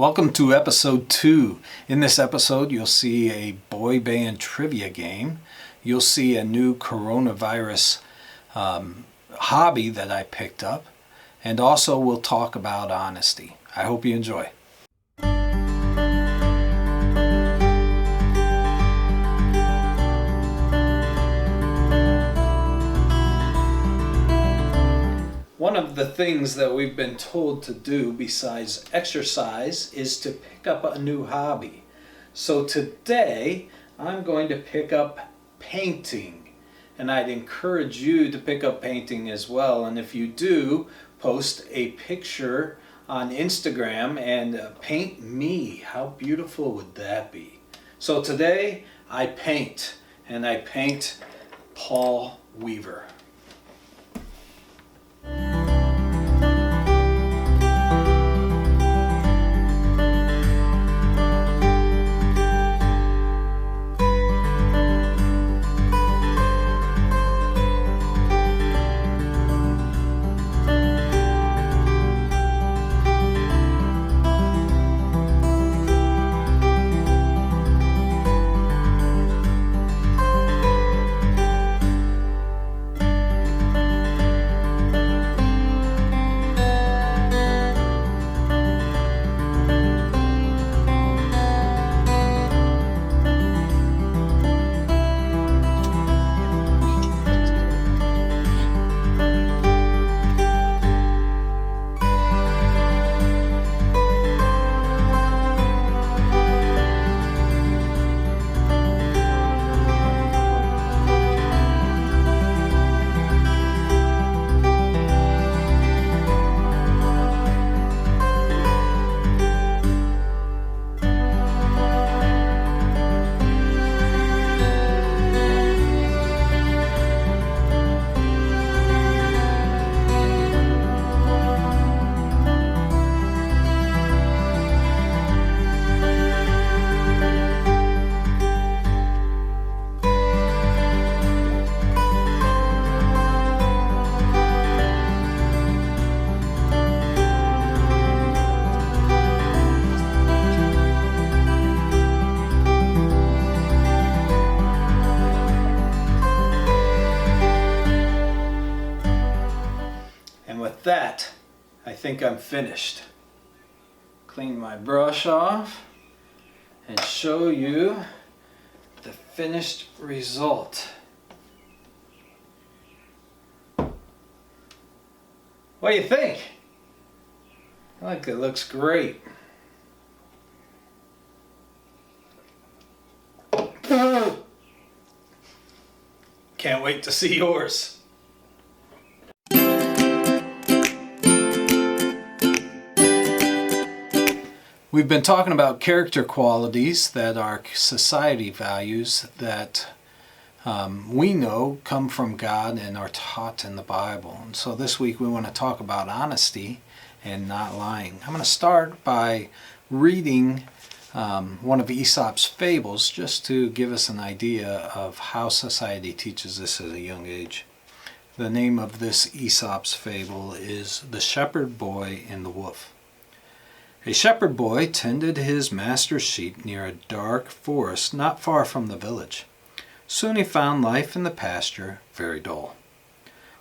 Welcome to episode 2. In this episode, you'll see a boy band trivia game. You'll see a new coronavirus hobby that I picked up. And also we'll talk about honesty. I hope you enjoy. One of the things that we've been told to do besides exercise is to pick up a new hobby. So today I'm going to pick up painting, and I'd encourage you to pick up painting as well. And if you do, post a picture on Instagram and paint me. How beautiful would that be? So today I paint, and I paint Paul Weaver. With that, I think I'm finished. Clean my brush off and show you the finished result. What do you think? I think it looks great. Can't wait to see yours. We've been talking about character qualities that our society values that we know come from God and are taught in the Bible. And so this week we want to talk about honesty and not lying. I'm going to start by reading one of Aesop's fables just to give us an idea of how society teaches this at a young age. The name of this Aesop's fable is The Shepherd Boy and the Wolf. A shepherd boy tended his master's sheep near a dark forest not far from the village. Soon he found life in the pasture very dull.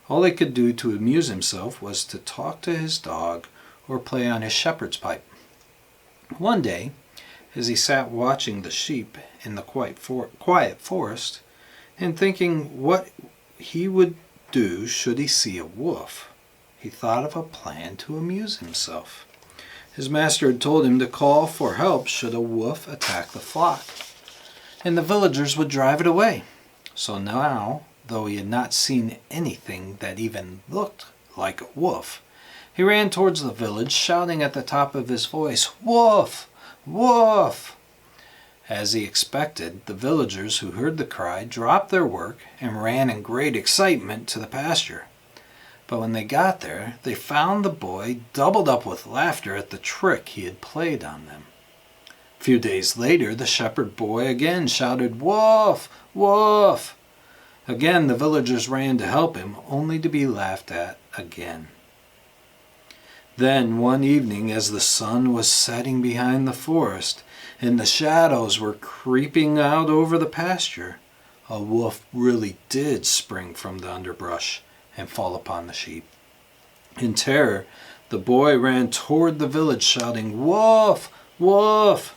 All he could do to amuse himself was to talk to his dog or play on his shepherd's pipe. One day, as he sat watching the sheep in the quiet forest and thinking what he would do should he see a wolf, he thought of a plan to amuse himself. His master had told him to call for help should a wolf attack the flock, and the villagers would drive it away. So now, though he had not seen anything that even looked like a wolf, he ran towards the village, shouting at the top of his voice, "Wolf! Wolf!" As he expected, the villagers who heard the cry dropped their work and ran in great excitement to the pasture. But when they got there, they found the boy doubled up with laughter at the trick he had played on them. A few days later, the shepherd boy again shouted, "Wolf! Wolf!" Again, the villagers ran to help him, only to be laughed at again. Then one evening, as the sun was setting behind the forest and the shadows were creeping out over the pasture, a wolf really did spring from the underbrush and fall upon the sheep. In terror, the boy ran toward the village shouting, "Wolf! Wolf!"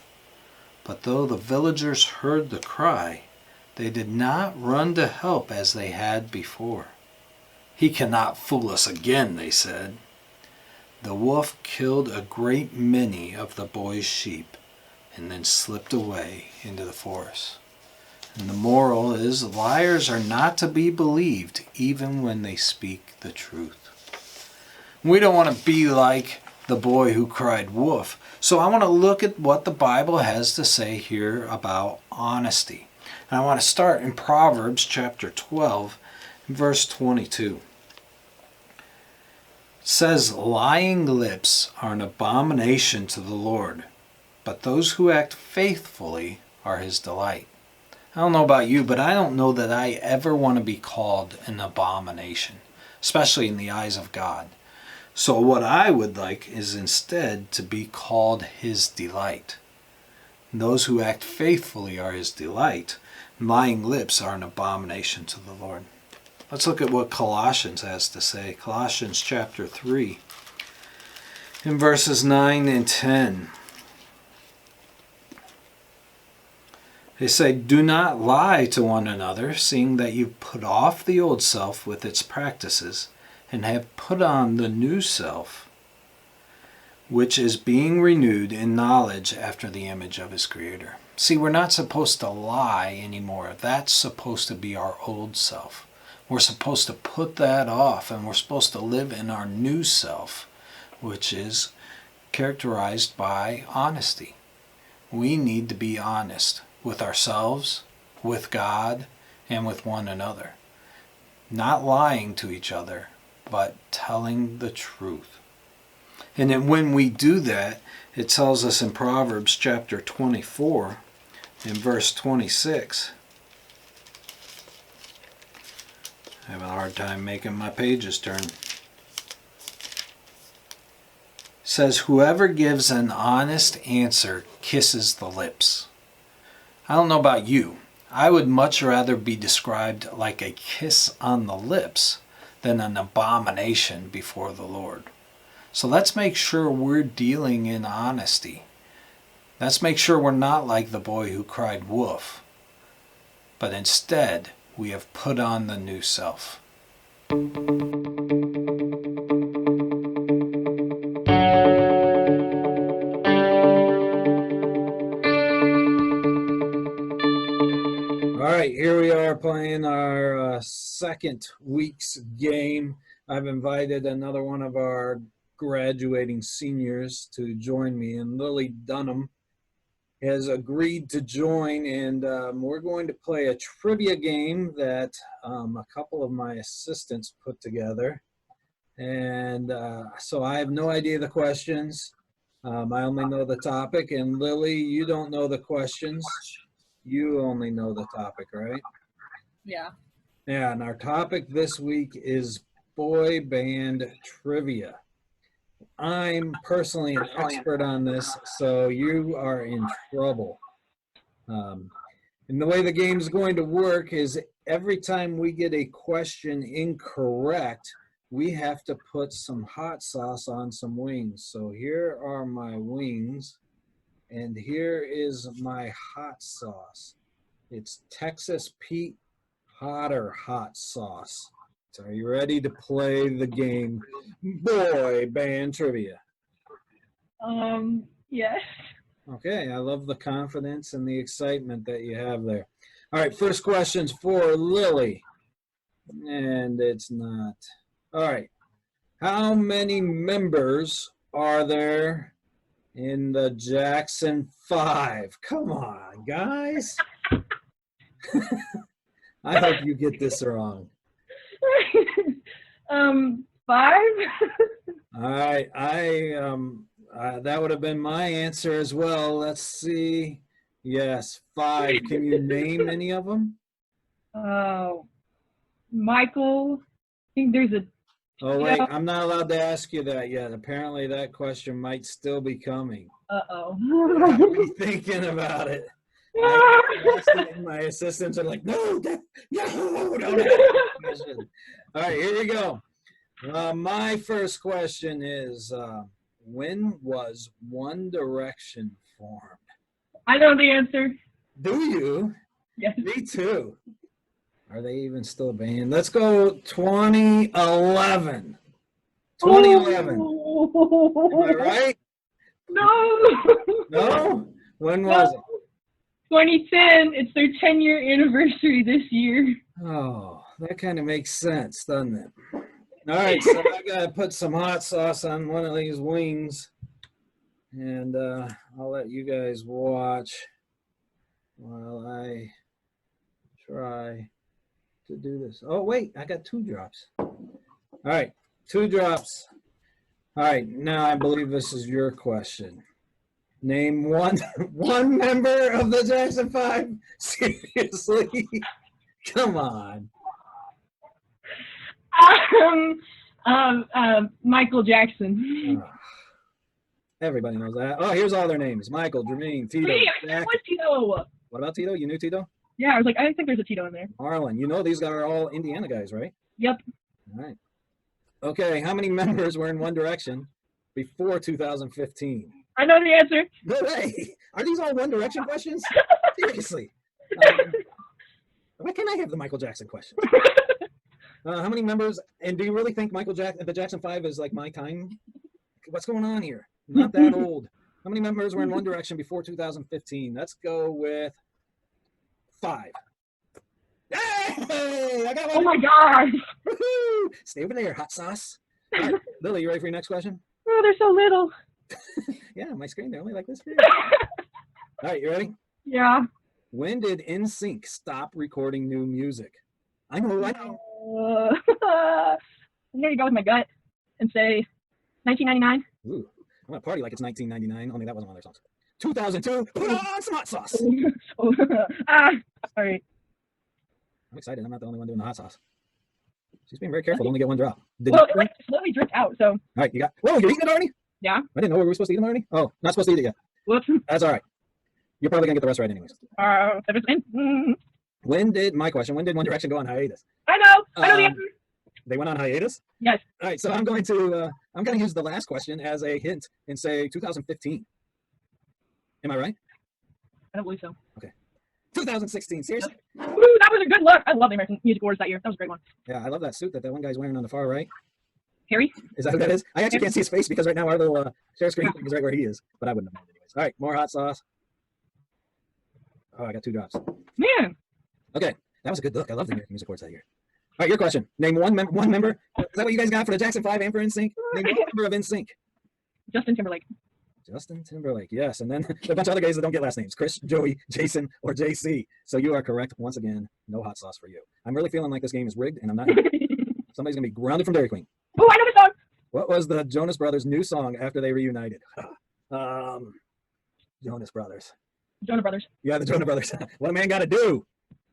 But though the villagers heard the cry, they did not run to help as they had before. "He cannot fool us again," they said. The wolf killed a great many of the boy's sheep and then slipped away into the forest. And the moral is, liars are not to be believed even when they speak the truth. We don't want to be like the boy who cried wolf. So I want to look at what the Bible has to say here about honesty. And I want to start in Proverbs chapter 12, verse 22. It says, "Lying lips are an abomination to the Lord, but those who act faithfully are his delight." I don't know about you, but I don't know that I ever want to be called an abomination, especially in the eyes of God. So what I would like is instead to be called his delight. Those who act faithfully are his delight. Lying lips are an abomination to the Lord. Let's look at what Colossians has to say. Colossians chapter 3, in verses 9 and 10. They say, "Do not lie to one another, seeing that you put off the old self with its practices, and have put on the new self, which is being renewed in knowledge after the image of his Creator." See, we're not supposed to lie anymore. That's supposed to be our old self. We're supposed to put that off, and we're supposed to live in our new self, which is characterized by honesty. We need to be honest with ourselves, with God, and with one another. Not lying to each other, but telling the truth. And then when we do that, it tells us in Proverbs chapter 24, in verse 26. I have a hard time making my pages turn. It says, "Whoever gives an honest answer kisses the lips." I don't know about you. I would much rather be described like a kiss on the lips than an abomination before the Lord. So let's make sure we're dealing in honesty. Let's make sure we're not like the boy who cried wolf, but instead we have put on the new self. All right, here we are playing our second week's game. I've invited another one of our graduating seniors to join me, and Lilly Dunham has agreed to join, and we're going to play a trivia game that a couple of my assistants put together. And so I have no idea the questions. I only know the topic, and Lilly, you don't know the questions. You only know the topic, right? Yeah. Yeah, and our topic this week is boy band trivia. I'm personally an expert on this, so you are in trouble. And the way the game's going to work is every time we get a question incorrect, we have to put some hot sauce on some wings. So here are my wings, and here is my hot sauce. It's Texas Pete Hotter hot sauce. So are you ready to play the game boy band trivia? Yes. Okay, I love the confidence and the excitement that you have there. All right, first question's for Lilly. And it's not. All right. How many members are there in the Jackson 5? Come on, guys. I hope you get this wrong. 5. All right, that would have been my answer as well. Let's see. Yes, 5. Can you name any of them? Michael. I think there's a Oh, wait, Yeah. I'm not allowed to ask you that yet. Apparently that question might still be coming. Uh-oh. Be thinking about it. I asked it and my assistants are like, no, don't ask that question. All right, here we go. My first question is, when was One Direction formed? I know the answer. Do you? Yes. Me too. Are they even still a band? Let's go 2011. 2011. Am I right? No. No? When was it? 2010. It's their 10-year anniversary this year. Oh, that kind of makes sense, doesn't it? All right, so I gotta put some hot sauce on one of these wings, and I'll let you guys watch while I try to do this. Oh, wait, I got 2 drops. All right, 2 drops. All right, now I believe this is your question. Name one member of the Jackson 5. Seriously? Come on. Michael Jackson. Oh, everybody knows that. Oh, here's all their names. Michael, Jermaine, Tito, Wait, Jack. what's Tito? What about Tito? You knew Tito? Yeah, I was like, I think there's a Tito in there. Marlon. You know these guys are all Indiana guys, right? Yep. All right. Okay, how many members were in One Direction before 2015? I know the answer. No way. Are these all One Direction questions? Seriously. Why can't I have the Michael Jackson question? How many members? And do you really think the Jackson 5 is like my time? What's going on here? I'm not that old. How many members were in One Direction before 2015? Let's go with 5. Hey, I got one. Oh my gosh. Woo-hoo! Stay over there, hot sauce. All right, Lily, you ready for your next question? Oh, they're so little. Yeah, my screen, they're only like this big. All right, you ready? Yeah. When did NSYNC stop recording new music? I know. I'm going to go with my gut and say 1999. Ooh, I'm going to party like it's 1999, only that wasn't one of their songs. 2002, put on some hot sauce. Sorry. I'm excited. I'm not the only one doing the hot sauce. She's being very careful to only get 1 drop. Well, it like slowly dripped out, so. All right, you got. Whoa, you're eating it already? Yeah. I didn't know we were supposed to eat them already. Oh, not supposed to eat it yet. Whoops. That's all right. You're probably going to get the rest right anyways. When did One Direction go on hiatus? I know the answer. They went on hiatus? Yes. All right, so I'm going to use the last question as a hint and say 2015. Am I right? I don't believe so. Okay. 2016, seriously? Ooh, that was a good look. I love the American Music Awards that year. That was a great one. Yeah, I love that suit that one guy's wearing on the far right. Harry? Is that who that is? I actually can't see his face because right now our little share screen thing is right where he is, but I wouldn't have known anyways. All right, more hot sauce. Oh, I got 2 drops. Man. Okay, that was a good look. I love the American Music Awards that year. All right, your question. Name one member. Is that what you guys got for the Jackson 5 and for NSYNC? Name one member of NSYNC. Justin Timberlake. Justin Timberlake, yes. And then there are a bunch of other guys that don't get last names. Chris, Joey, Jason, or JC. So you are correct. Once again, no hot sauce for you. I'm really feeling like this game is rigged, and I'm not. Somebody's going to be grounded from Dairy Queen. Oh, I know the song. What was the Jonas Brothers' new song after they reunited? Jonas Brothers. Jonah Brothers. Yeah, the Jonah Brothers. What a man got to do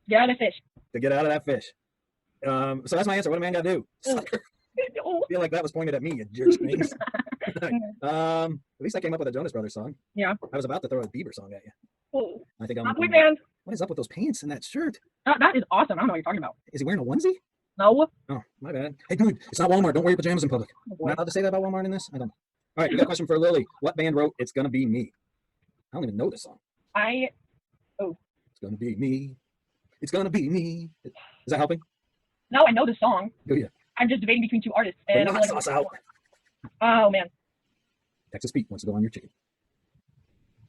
Get out of the fish. to get out of that fish. So that's my answer. What a man got to do. Sucker. Oh. I feel like that was pointed at me, you jerk names. At least I came up with a Jonas Brothers song. Yeah. I was about to throw a Bieber song at you. Oh. I think I'm. Not band. What is up with those pants and that shirt? That is awesome. I don't know what you're talking about. Is he wearing a onesie? No. Oh, my bad. Hey, dude, it's not Walmart. Don't wear your pajamas in public. Oh, Am boy. I allowed to say that about Walmart in this? I don't know. All right, we got a question for Lily. What band wrote "It's Gonna Be Me"? I don't even know this song. It's gonna be me. It's gonna be me. Is that helping? No, I know the song. Do you? I'm just debating between 2 artists. Bring And the I'm hot like, sauce out. oh, man. Texas Pete wants to go on your chicken.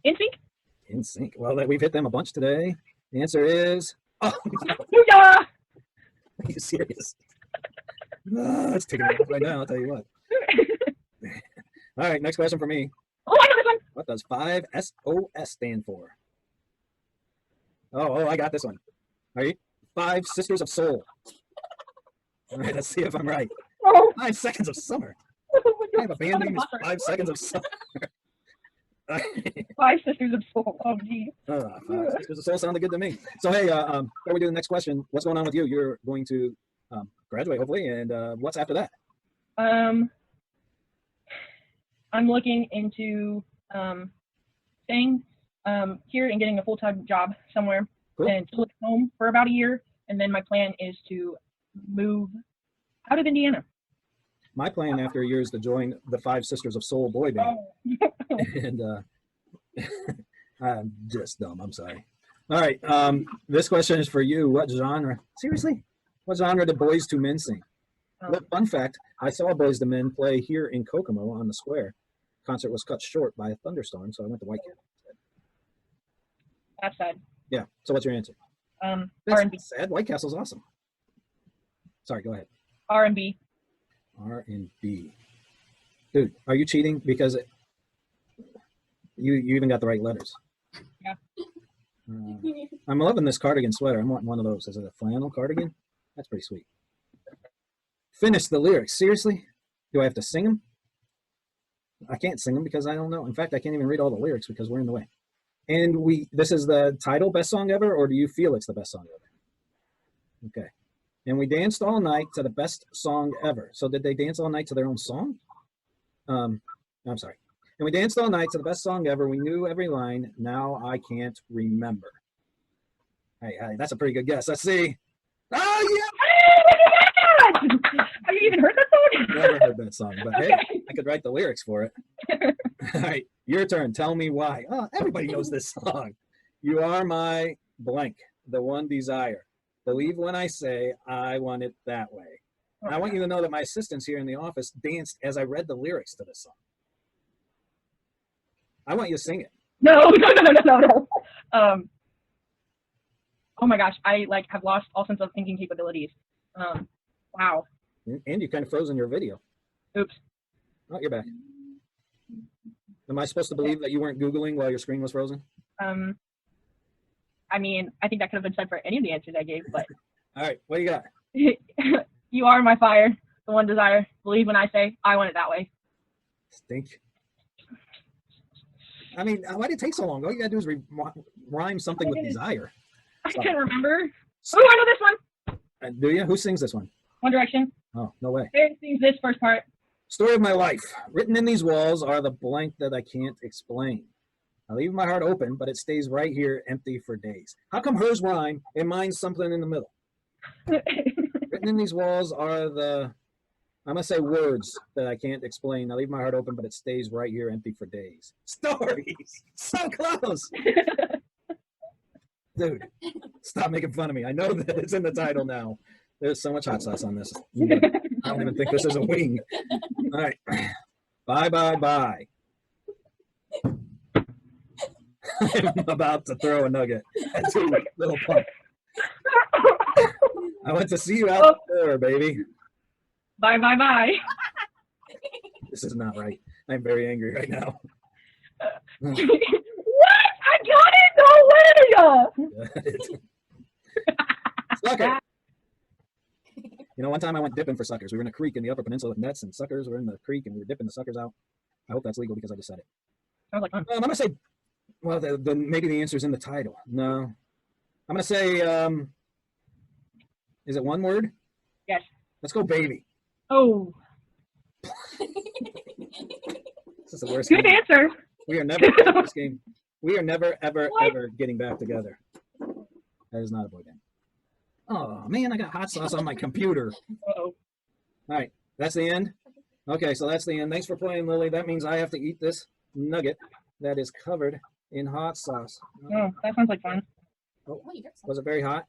NSYNC? In sync. Well, we've hit them a bunch today. The answer is. Oh, Booyah! are you serious? It's taking me off right now. I'll tell you what. All right, next question for me. Oh, I know this one. What does 5SOS stand for? Oh, I got this one. All right, 5 Sisters of Soul. All right, let's see if I'm right. Oh, 5 Seconds of Summer. oh my I have a band name is 5 Seconds of Summer. 5 Sisters of Soul. Oh, geez. 5 Sisters of Soul sounded good to me. So hey, before we do the next question, what's going on with you? You're going to graduate hopefully, and what's after that? I'm looking into staying here and getting a full-time job somewhere Cool. and to live at home for about a year. And then my plan is to move out of Indiana. My plan after a year is to join the Five Sisters of Soul boy band. Oh. And I'm just dumb. I'm sorry. All right. This question is for you. What genre? Seriously? What genre did Boys to Men sing? Look, fun fact, I saw Boys to Men play here in Kokomo on the square. Concert was cut short by a thunderstorm, so I went to White Castle. That's sad. Yeah. So what's your answer? R&B. That's sad. White Castle's awesome. Sorry, go ahead. R&B. R&B. Dude, are you cheating? Because you even got the right letters. Yeah. I'm loving this cardigan sweater. I'm wanting one of those. Is it a flannel cardigan? That's pretty sweet. Finish the lyrics. Seriously? Do I have to sing them? I can't sing them because I don't know. In fact, I can't even read all the lyrics because we're in the way. And this is the title, best song ever, or do you feel it's the best song ever? Okay. And we danced all night to the best song ever. So did they dance all night to their own song? I'm sorry. And we danced all night to the best song ever. We knew every line. Now I can't remember. Hey, that's a pretty good guess. Let's see. Oh, yeah. Have you even heard that song? Never heard that song, but Okay. hey, I could write the lyrics for it. All right, your turn. Tell me why. Oh, everybody knows this song. You are my blank, the one desire. Believe when I say I want it that way. And I want you to know that my assistants here in the office danced as I read the lyrics to this song. I want you to sing it. No. Oh my gosh, I have lost all sense of thinking capabilities. Wow. And you kind of froze in your video. Oops. Oh, you're back. Am I supposed to believe that you weren't Googling while your screen was frozen? I mean, I think that could have been said for any of the answers I gave, but. All right, what do you got? You are my fire, the one desire. Believe when I say I want it that way. Stink. I mean, why did it take so long? All you gotta do is rhyme something with desire. I can't remember. Oh, I know this one. Do you? Who sings this one? One Direction. Oh, no way. It sings this first part. Story of my life. Written in these walls are the blank that I can't explain. I leave my heart open, but it stays right here empty for days. How come hers rhyme and mine's something in the middle? Written in these walls are I'm going to say words that I can't explain. I leave my heart open, but it stays right here empty for days. Stories. So close. Dude, stop making fun of me. I know that it's in the title now. There's so much hot sauce on this. I don't even think this is a wing. All right. Bye, bye, bye. I'm about to throw a nugget at you, little punk. I went to see you out there, baby. Bye, bye, bye. This is not right. I'm very angry right now. What? I got it? No way! Sucker. You know, one time I went dipping for suckers. We were in a creek in the Upper Peninsula with nets, and suckers were in the creek, and we were dipping the suckers out. I hope that's legal because I just said it. I was like, I'm going to say, well, maybe the answer's in the title. No. I'm going to say, is it one word? Yes. Let's go baby. Oh. This is the worst Good game. answer. We are never playing this game. We are never, ever, ever getting back together. That is not a boy band. Oh, man, I got hot sauce on my computer. Uh-oh. All right, that's the end? Okay, so that's the end. Thanks for playing, Lily. That means I have to eat this nugget that is covered in hot sauce. Oh, that sounds like fun. Oh, was it very hot?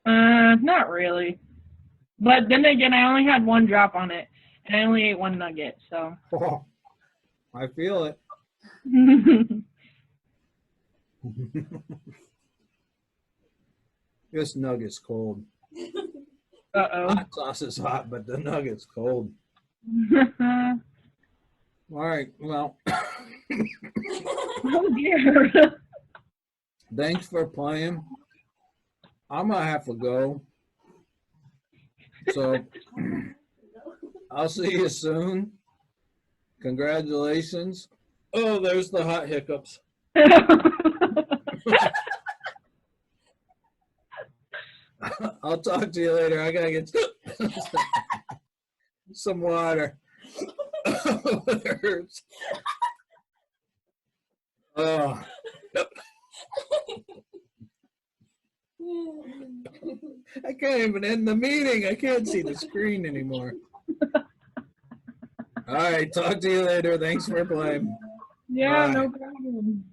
Not really. But then again, I only had one drop on it, and I only ate one nugget, so. Oh, I feel it. This nugget's cold. Uh-oh. Hot sauce is hot, but the nugget's cold. All right, well, Oh, dear. thanks for playing. I'm going to have to go. So, I'll see you soon. Congratulations. Oh, there's the hot hiccups. I'll talk to you later. I got to get... some water. It hurts. Oh. I can't even end the meeting. I can't see the screen anymore. All right, talk to you later. Thanks for playing. Yeah, Bye. no problem.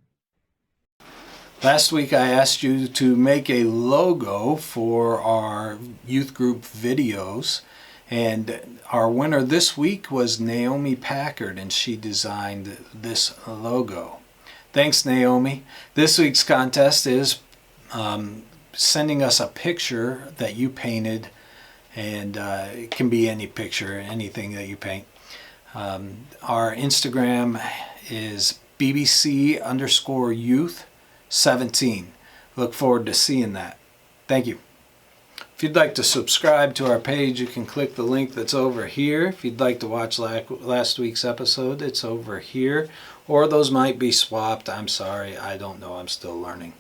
Last week I asked you to make a logo for our youth group videos, and our winner this week was Naomi Packard, and she designed this logo. Thanks, Naomi. This week's contest is sending us a picture that you painted, and it can be any picture, anything that you paint. Our Instagram is BBC_youth17. Look forward to seeing that. Thank you. If you'd like to subscribe to our page, you can click the link that's over here. If you'd like to watch last week's episode, it's over here. Or those might be swapped. I'm sorry, I don't know. I'm still learning.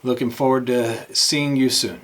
Looking forward to seeing you soon.